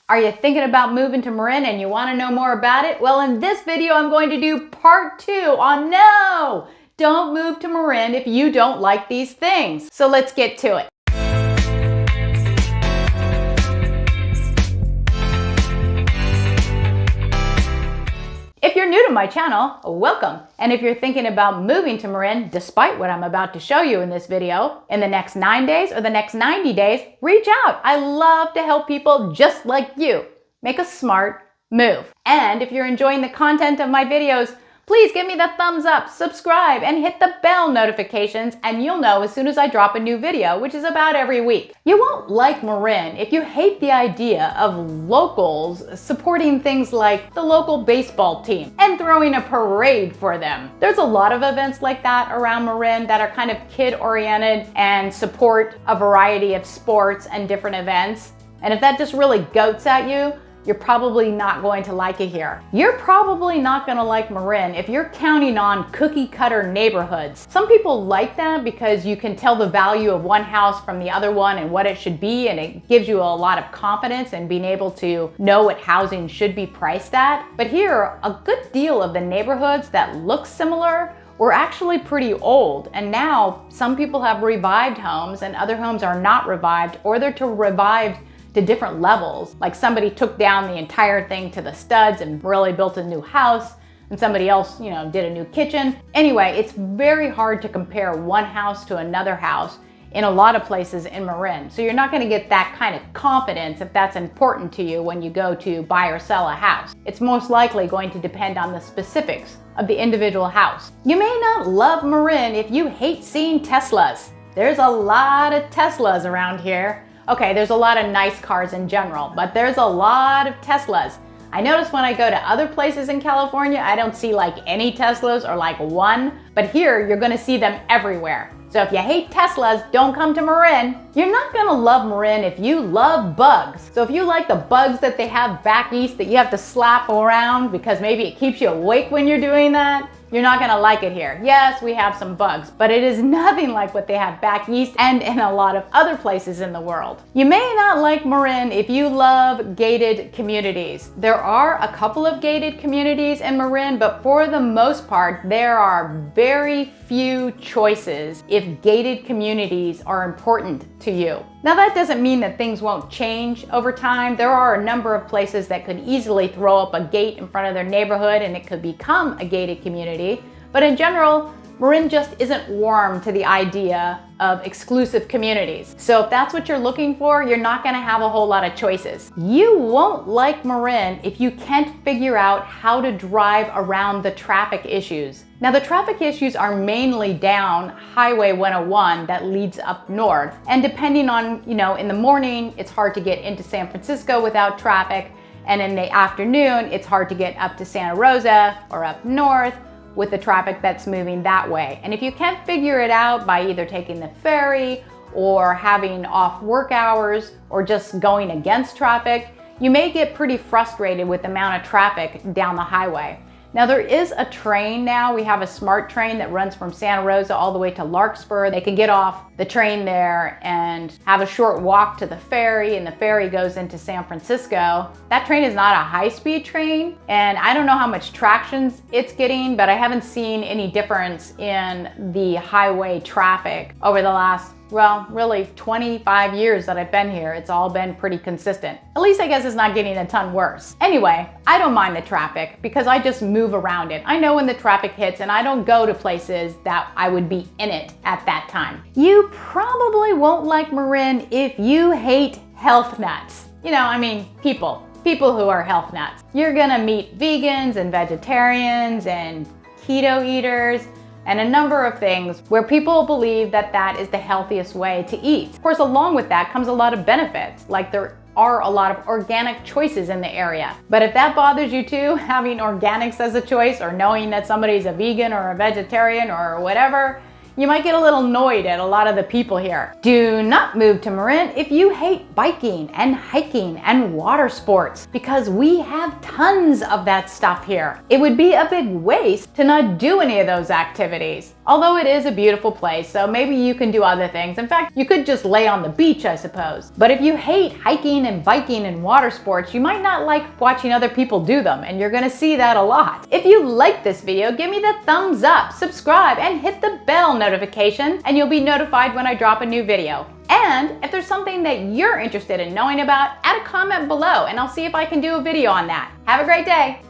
Are you thinking about moving to Marin and you want to know more about it? Well, in this video, I'm going to do part 2 on no! Don't move to Marin if you don't like these things. So let's get to it. If you're new to my channel, welcome. And if you're thinking about moving to Marin, despite what I'm about to show you in this video, in the next 9 days or the next 90 days, reach out. I love to help people just like you make a smart move. And if you're enjoying the content of my videos, please give me the thumbs up, subscribe, and hit the bell notifications, and you'll know as soon as I drop a new video, which is about every week. You won't like Marin if you hate the idea of locals supporting things like the local baseball team and throwing a parade for them. There's a lot of events like that around Marin that are kind of kid-oriented and support a variety of sports and different events. And if that just really goats at you, you're probably not going to like it here. You're probably not gonna like Marin if you're counting on cookie cutter neighborhoods. Some people like that because you can tell the value of one house from the other one and what it should be, and it gives you a lot of confidence in being able to know what housing should be priced at. But here, a good deal of the neighborhoods that look similar were actually pretty old, and now some people have revived homes and other homes are not revived, or they're revived to different levels. Like somebody took down the entire thing to the studs and really built a new house, and somebody else, did a new kitchen. Anyway, it's very hard to compare one house to another house in a lot of places in Marin. So you're not gonna get that kind of confidence if that's important to you when you go to buy or sell a house. It's most likely going to depend on the specifics of the individual house. You may not love Marin if you hate seeing Teslas. There's a lot of Teslas around here. Okay, there's a lot of nice cars in general, but there's a lot of Teslas. I notice when I go to other places in California, I don't see like any Teslas or like one, but here you're gonna see them everywhere. So if you hate Teslas, don't come to Marin. You're not gonna love Marin if you love bugs. So if you like the bugs that they have back east that you have to slap around because maybe it keeps you awake when you're doing that, you're not gonna like it here. Yes, we have some bugs, but it is nothing like what they have back east and in a lot of other places in the world. You may not like Marin if you love gated communities. There are a couple of gated communities in Marin, but for the most part, there are very few choices if gated communities are important to you. Now that doesn't mean that things won't change over time. There are a number of places that could easily throw up a gate in front of their neighborhood and it could become a gated community. But in general, Marin just isn't warm to the idea of exclusive communities. So if that's what you're looking for, you're not gonna have a whole lot of choices. You won't like Marin if you can't figure out how to drive around the traffic issues. Now the traffic issues are mainly down Highway 101 that leads up north. And depending on, in the morning, it's hard to get into San Francisco without traffic. And in the afternoon, it's hard to get up to Santa Rosa or up north with the traffic that's moving that way. And if you can't figure it out by either taking the ferry or having off work hours or just going against traffic, you may get pretty frustrated with the amount of traffic down the highway. Now there is a train now. We have a smart train that runs from Santa Rosa all the way to Larkspur. They can get off the train there and have a short walk to the ferry, and the ferry goes into San Francisco. That train is not a high-speed train, and I don't know how much traction it's getting, but I haven't seen any difference in the highway traffic over the last, really 25 years that I've been here. It's all been pretty consistent. At least I guess it's not getting a ton worse. Anyway, I don't mind the traffic because I just move around it. I know when the traffic hits and I don't go to places that I would be in it at that time. You probably won't like Marin if you hate health nuts. People who are health nuts. You're gonna meet vegans and vegetarians and keto eaters and a number of things where people believe that that is the healthiest way to eat. Of course, along with that comes a lot of benefits, like there are a lot of organic choices in the area. But if that bothers you too, having organics as a choice or knowing that somebody's a vegan or a vegetarian or whatever, You might get a little annoyed at a lot of the people here. Do not move to Marin if you hate biking and hiking and water sports, because we have tons of that stuff here. It would be a big waste to not do any of those activities. Although it is a beautiful place, so maybe you can do other things. In fact, you could just lay on the beach, I suppose. But if you hate hiking and biking and water sports, you might not like watching other people do them, and you're gonna see that a lot. If you like this video, give me the thumbs up, subscribe, and hit the bell notification, and you'll be notified when I drop a new video. And if there's something that you're interested in knowing about, add a comment below, and I'll see if I can do a video on that. Have a great day.